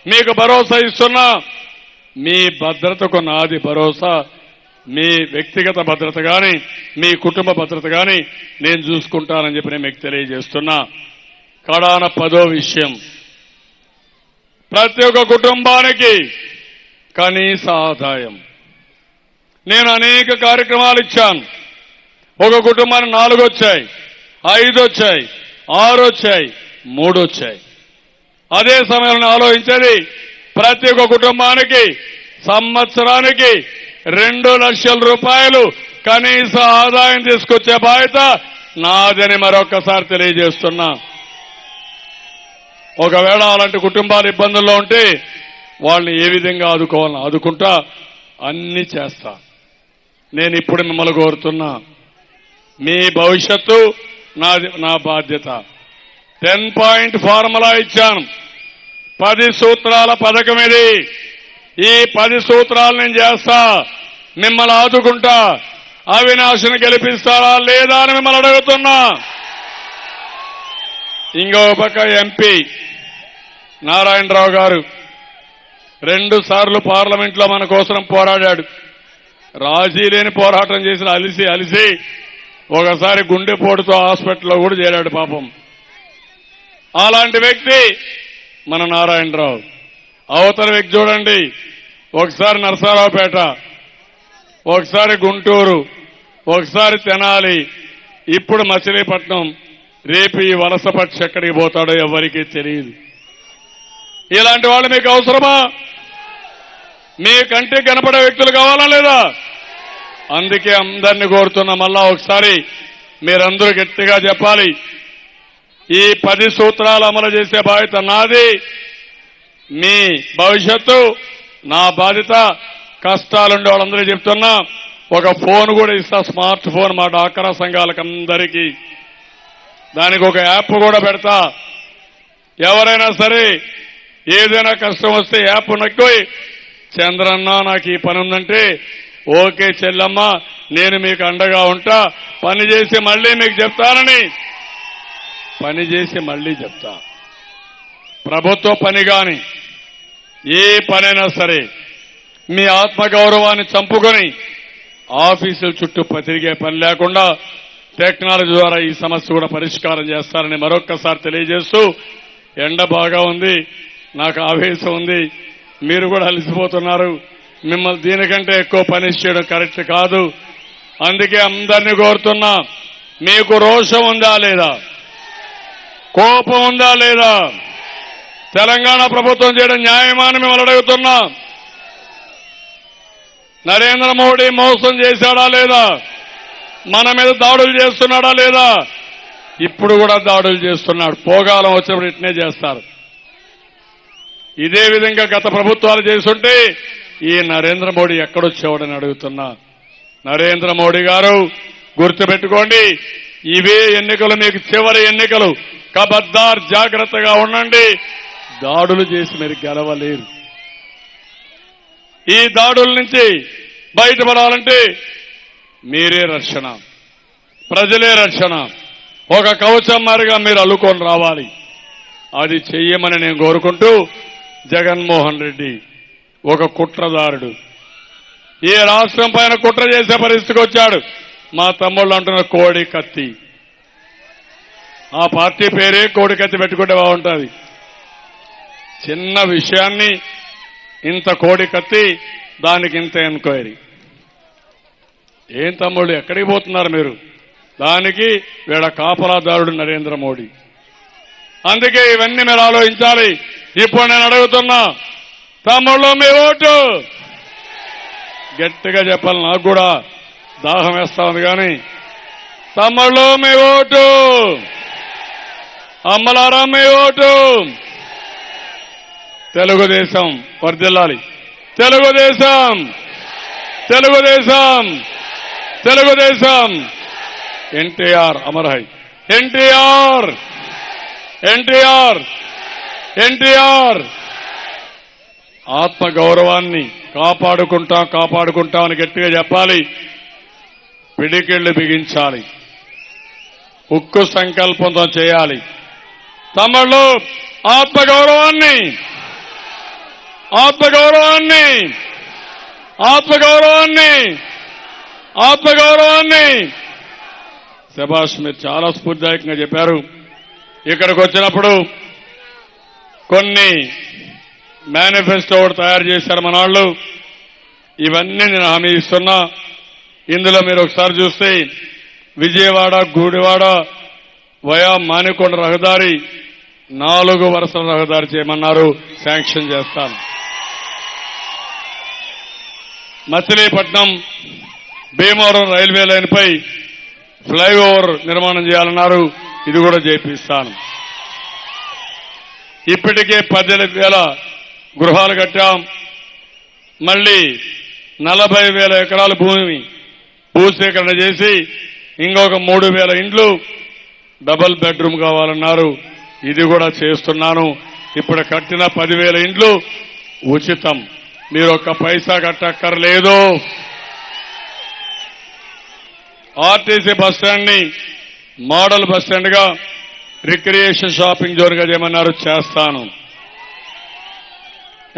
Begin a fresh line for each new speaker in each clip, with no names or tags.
మీకు భరోసా ఇస్తున్నా. మీ భద్రతకు నాది భరోసా. మీ వ్యక్తిగత భద్రత కానీ మీ కుటుంబ భద్రత కానీ నేను చూసుకుంటానని చెప్పి నేను మీకు తెలియజేస్తున్నా. కడాన 10వ విషయం, ప్రతి ఒక్క కుటుంబానికి కనీస ఆదాయం. నేను అనేక కార్యక్రమాలు ఇచ్చాను. ఒక కుటుంబానికి 4 వచ్చాయి, 5 వచ్చాయి, 6 వచ్చాయి, 3 వచ్చాయి. అదే సమయంలో ఆలోచించేది ప్రతి ఒక్క కుటుంబానికి సంవత్సరానికి 2 లక్షల రూపాయలు కనీస ఆదాయం తీసుకొచ్చే బాధ్యత నాదని మరొక్కసారి తెలియజేస్తున్నా. ఒకవేళ అలాంటి కుటుంబాలు ఇబ్బందుల్లో ఉంటే వాళ్ళని ఏ విధంగా ఆదుకోవాలని ఆదుకుంటా, అన్ని చేస్తా. నేను ఇప్పుడు మిమ్మల్ని కోరుతున్నా, మీ భవిష్యత్తు నా బాధ్యత. 10 పాయింట్ ఫార్ములా ఇచ్చాను. 10 సూత్రాల పథకం ఇది. ఈ 10 సూత్రాలు నేను చేస్తా, మిమ్మల్ని ఆదుకుంటా. అవినాష్ను గెలిపిస్తారా లేదా అని మిమ్మల్ని అడుగుతున్నా. ఇంకో పక్క ఎంపీ నారాయణరావు గారు 2 సార్లు పార్లమెంట్లో మన కోసం పోరాడాడు. రాజీ లేని పోరాటం చేసిన అలిసి ఒకసారి గుండెపోటుతో హాస్పిటల్లో కూడా చేరాడు పాపం. అలాంటి వ్యక్తి మన నారాయణరావు. అవతల వ్యక్తి చూడండి, ఒకసారి నరసరావుపేట, ఒకసారి గుంటూరు, ఒకసారి తెనాలి, ఇప్పుడు మచిలీపట్నం. రేపు ఈ వలస పక్షి ఎక్కడికి పోతాడో ఎవరికీ తెలియదు. ఇలాంటి వాళ్ళు మీకు అవసరమా? మీ కంటికి కనపడే వ్యక్తులు కావాలా లేదా? అందుకే అందరినీ కోరుతున్నా, మళ్ళా ఒకసారి మీరందరూ గట్టిగా చెప్పాలి. ఈ 10 సూత్రాలు అమలు చేసే బాధ్యత నాది. మీ భవిష్యత్తు నా బాధ్యత. కష్టాలుండే వాళ్ళందరూ చెప్తున్నా, ఒక ఫోన్ కూడా ఇస్తా, స్మార్ట్ ఫోన్ మా డాక్రా సంఘాలకు అందరికీ. దానికి ఒక యాప్ కూడా పెడతా. ఎవరైనా సరే ఏదైనా కష్టం వస్తే యాప్ నొక్కి, చంద్రన్న నాకు ఈ పని ఉందంటే, ఓకే చెల్లమ్మ నేను మీకు అండగా ఉంటా, పని చేసి మళ్ళీ మీకు చెప్తానని పని చేసి మళ్ళీ చెప్తా. ప్రభుత్వ పని కాని ఏ పనైనా సరే మీ ఆత్మగౌరవాన్ని చంపుకొని ఆఫీసుల చుట్టూ తిరిగే పని లేకుండా టెక్నాలజీ ద్వారా ఈ సమస్య కూడా పరిష్కారం చేస్తారని మరొక్కసారి తెలియజేస్తూ, ఎండ బాగా ఉంది, నాకు ఆవేశం ఉంది, మీరు కూడా అలసిపోతున్నారు. మిమ్మల్ని దీనికంటే ఎక్కువ పని చేయడం కరెక్ట్ కాదు. అందుకే అందరినీ కోరుతున్నా, మీకు రోషం ఉందా లేదా? కోపం ఉందా లేదా? తెలంగాణ ప్రభుత్వం చేయడం న్యాయమా అని మిమ్మల్ని అడుగుతున్నా. నరేంద్ర మోడీ మోసం చేశాడా లేదా? మన మీద దాడులు చేస్తున్నాడా లేదా? ఇప్పుడు కూడా దాడులు చేస్తున్నాడు. పోగాలం వచ్చినప్పుడు ఇట్నే చేస్తారు. ఇదే విధంగా గత ప్రభుత్వాలు చేస్తుంటే ఈ నరేంద్ర మోడీ ఎక్కడొచ్చేవాడని అడుగుతున్నా. నరేంద్ర మోడీ గారు గుర్తుపెట్టుకోండి, ఇవే ఎన్నికలు మీకు చివరి ఎన్నికలు. కబద్దార్, జాగ్రత్తగా ఉండండి. దాడులు చేసి మీరు గెలవలేరు. ఈ దాడుల నుంచి బయటపడాలంటే మీరే రక్షణ, ప్రజలే రక్షణ. ఒక కవచం మారిగా మీరు అల్లుకొని రావాలి. అది చెయ్యమని నేను కోరుకుంటూ, జగన్మోహన్ రెడ్డి ఒక కుట్రదారుడు. ఈ రాష్ట్రం పైన కుట్ర చేసే పరిస్థితికి వచ్చాడు. మా తమ్ముళ్ళు అంటున్న కోడి కత్తి. ఆ పార్టీ పేరే కోడి కత్తి పెట్టుకుంటే బాగుంటుంది. చిన్న విషయాన్ని ఇంత కోడి కత్తి, దానికి ఇంత ఎంక్వైరీ. ఏం తమ్ముళ్ళు ఎక్కడికి పోతున్నారు మీరు? దానికి వీళ్ళ కాపలాదారుడు నరేంద్ర మోడీ. అందుకే ఇవన్నీ మీరు ఆలోచించాలి. ఇప్పుడు నేను అడుగుతున్నా, తమ్ముళ్ళు మీ ఓటు గట్టిగా చెప్పాలి. నాకు కూడా దాహం వేస్తా ఉంది కానీ, తమ్ముళ్ళు మీ ఓటు, అమ్మలారా మీ ఓటు. తెలుగుదేశం వర్ధిల్లాలి. తెలుగుదేశం, తెలుగుదేశం, తెలుగుదేశం. ఎన్టీఆర్ అమర్హై. ఎన్టీఆర్, ఎన్టీఆర్, ఎన్టీఆర్. ఆత్మగౌరవాన్ని కాపాడుకుంటామని గట్టిగా చెప్పాలి. పిడికిళ్లు బిగించాలి. ఉక్కు సంకల్పంతో చేయాలి. తమ్ముళ్ళు ఆత్మగౌరవాన్ని ఆత్మగౌరవాన్ని ఆత్మగౌరవాన్ని ఆత్మగౌరవాన్ని శభాష్, మీరు చాలా స్ఫూర్తిదాయకంగా చెప్పారు. ఇక్కడికి వచ్చినప్పుడు కొన్ని మేనిఫెస్టో తయారు చేశారు మన వాళ్ళు. ఇవన్నీ నేను హామీ ఇస్తున్నా. ఇందులో మీరు ఒకసారి చూస్తే విజయవాడ గూడివాడ వయా మానికొండ రహదారి 4 వరుసల రహదారి చేయమన్నారు, శాంక్షన్ చేస్తాను. మచిలీపట్నం భీమవరం రైల్వే లైన్పై ఫ్లైఓవర్ నిర్మాణం చేయాలన్నారు, ఇది కూడా చేపిస్తాను. ఇప్పటికే 10,000 గృహాలు కట్టాం. మళ్లీ 40,000 ఎకరాల భూసేకరణ చేసి ఇంకొక 3,000 ఇండ్లు డబుల్ బెడ్రూమ్ కావాలన్నారు, ఇది కూడా చేస్తున్నాను. ఇప్పుడు కట్టిన 10,000 ఇండ్లు ఉచితం, మీరు ఒక్క పైసా కట్టక్కర్లేదు. ఆర్టీసీ బస్టాండ్ ని మోడల్ బస్టాండ్ గా రిక్రియేషన్ షాపింగ్ జోన్ గా చేయమన్నారు, చేస్తాను.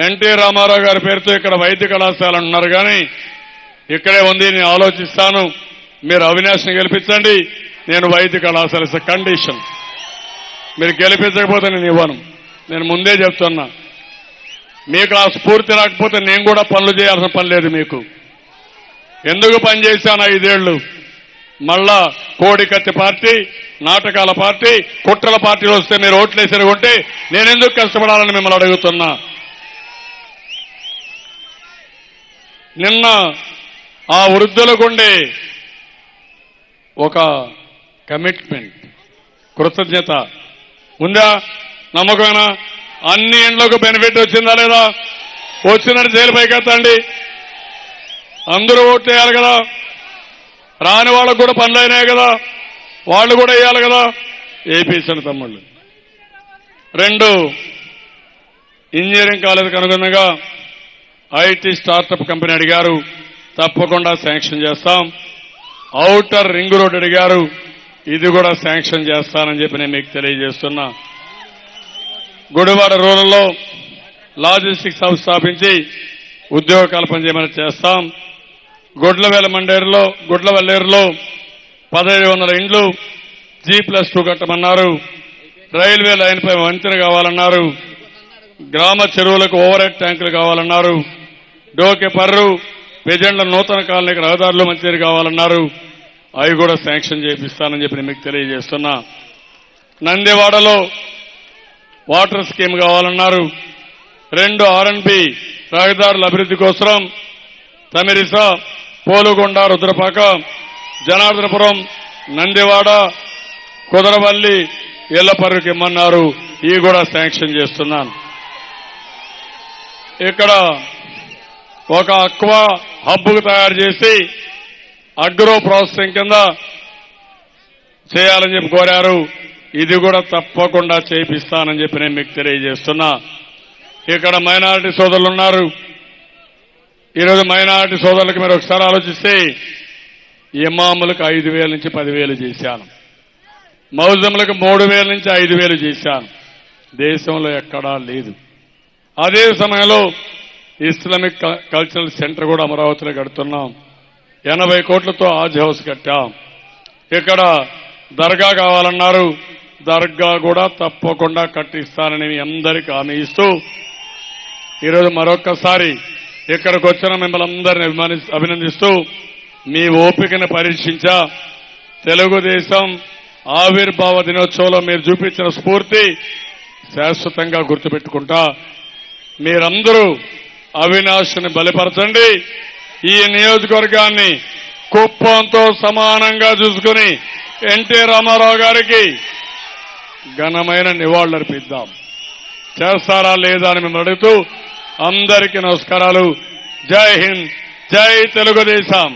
ఎన్టీ రామారావు గారి పేరుతో ఇక్కడ వైద్య కళాశాల అంటున్నారు, కానీ ఇక్కడే ఉంది, నేను ఆలోచిస్తాను. మీరు అవినాష్ని గెలిపించండి, నేను వైద్య కళాశాల కండిషన్. మీరు గెలిపించకపోతే నేను ఇవ్వను, నేను ముందే చెప్తున్నా. మీకు ఆ స్ఫూర్తి రాకపోతే నేను కూడా పనులు చేయాల్సిన పని లేదు. మీకు ఎందుకు పనిచేశాను 5 ఏళ్లు? మళ్ళా కోడికత్తి పార్టీ, నాటకాల పార్టీ, కుట్రల పార్టీలు వస్తే మీరు ఓట్లేసి కొంటే నేనెందుకు కష్టపడాలని మిమ్మల్ని అడుగుతున్నా. నిన్న ఆ వృద్ధులకుండే ఒక కమిట్మెంట్, కృతజ్ఞత ఉందా? నమ్మకమేనా? అన్ని ఇండ్లకు బెనిఫిట్ వచ్చిందా లేదా? వచ్చినట్టు జైలు పైకెత్తండి. అందరూ ఓట్లు వేయాలి కదా, రాని వాళ్ళకు కూడా పనులు అయినాయి కదా, వాళ్ళు కూడా వేయాలి కదా. ఏపీసీ తమ్ముళ్ళు 2 ఇంజనీరింగ్ కాలేజీకి అనుగుణంగా ఐటీ స్టార్టప్ కంపెనీ అడిగారు, తప్పకుండా శాంక్షన్ చేస్తాం. ఔటర్ రింగ్ రోడ్ అడిగారు, ఇది కూడా శాంక్షన్ చేస్తానని చెప్పి నేను మీకు తెలియజేస్తున్నా. గుడివాడ రూరల్లో లాజిస్టిక్స్ హబ్ స్థాపించి ఉద్యోగ కల్పన చేయమని చేస్తాం. గుడ్లవల్లేరులో 1,500 ఇండ్లు G+2 కట్టమన్నారు. రైల్వే లైన్పై వంతెన కావాలన్నారు. గ్రామ చెరువులకు ఓవర్ హెడ్ ట్యాంకులు కావాలన్నారు. డోకెపర్రు పెజెండ్ల నూతన కాలనీకి రహదారులు మంచిది కావాలన్నారు, అవి కూడా శాంక్షన్ చేపిస్తానని చెప్పి మీకు తెలియజేస్తున్నా. నందివాడలో వాటర్ స్కీమ్ కావాలన్నారు. 2 R&B రహదారుల అభివృద్ధి కోసం తమిరిస, పోలుగొండ, రుద్రపాక, జనార్దనపురం, నందివాడ, కుదరవల్లి, ఎల్లపర్రుకి ఇమ్మన్నారు, ఇవి కూడా శాంక్షన్ చేస్తున్నాను. ఇక్కడ ఒక అక్వా హబ్కు తయారు చేసి అగ్రో ప్రాసెసింగ్ కింద చేయాలని చెప్పి కోరారు, ఇది కూడా తప్పకుండా చేపిస్తానని చెప్పి నేను మీకు తెలియజేస్తున్నా. ఇక్కడ మైనారిటీ సోదరులు ఉన్నారు. ఈరోజు మైనారిటీ సోదరులకు మీరు ఒకసారి ఆలోచిస్తే ఇమాములకు 5,000 నుంచి 10,000 చేశాను, మౌజములకు 3,000 నుంచి 5,000 చేశాను. దేశంలో ఎక్కడా లేదు. అదే సమయంలో ఇస్లామిక్ కల్చరల్ సెంటర్ కూడా అమరావతిలో కడుతున్నాం. 80 కోట్లతో హాజ్ హౌస్ కట్టాం. ఇక్కడ దర్గా కావాలన్నారు, దర్గా కూడా తప్పకుండా కట్టిస్తానని మీ అందరికీ హామీ ఇస్తూ ఈరోజు మరొక్కసారి ఇక్కడికి వచ్చిన మిమ్మల్ని అందరినీ అభినందిస్తూ మీ ఓపికను పరీక్షించా. తెలుగుదేశం ఆవిర్భావ దినోత్సవంలో మీరు చూపించిన స్ఫూర్తి శాశ్వతంగా గుర్తుపెట్టుకుంటా. మీరందరూ అవినాష్ని బలిపరచండి. ఈ నియోజకవర్గాన్ని కుప్పంతో సమానంగా చూసుకుని ఎన్టీ రామారావు గారికి ఘనమైన నివాళులర్పిద్దాం. చేస్తారా లేదా అని మిమ్మల్ని అడుగుతూ అందరికీ నమస్కారాలు. జై హింద్, జై తెలుగుదేశం.